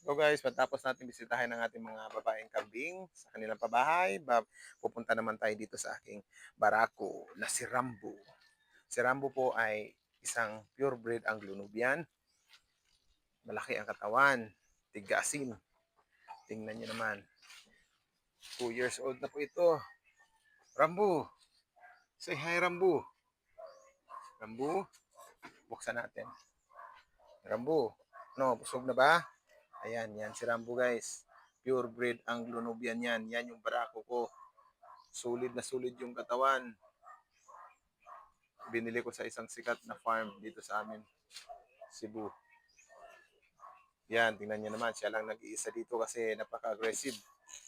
So guys, matapos natin bisitahin ang ating mga babaeng kambing sa kanilang pabahay, pupunta naman tayo dito sa aking barako na si Rambo. Si Rambo po ay isang purebred Anglo-Nubian. Malaki ang katawan, tigasin. Tingnan niyo naman. 2 years old na po ito. Rambo! Say hi, Rambo! Rambo, buksan natin. Rambo, no, busog na ba? Ayan, yan si Rambo guys. Purebred Anglo-Nubian yan. Yan yung barako ko. Sulit na sulit yung katawan. Binili ko sa isang sikat na farm dito sa amin, Cebu. Yan, tingnan niyo naman. Siya lang nag-iisa dito kasi napaka-aggressive.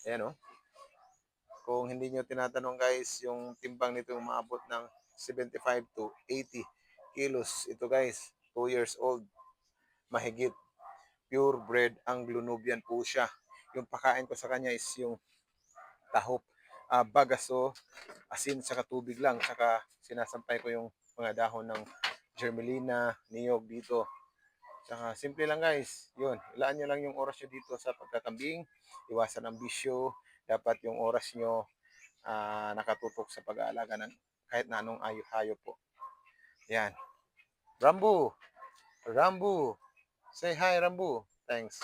Ayan, oh. Kung hindi niyo tinatanong guys, yung timbang nito umabot ng 75 to 80 kilos. Ito guys, 2 years old. Mahigit. Purebred Anglo-Nubian po siya. Yung pakain ko sa kanya is yung tahop, bagaso, asin, saka tubig lang. Saka sinasampay ko yung mga dahon ng germelina, niyog dito. Saka simple lang guys. Yun, ilaan nyo lang yung oras nyo dito sa pagkakambing. Iwasan ang bisyo. Dapat yung oras nyo nakatutok sa pag-aalaga ng kahit na anong hayop po. Yan. Rambo! Rambo! Say hi, Rambo. Thanks.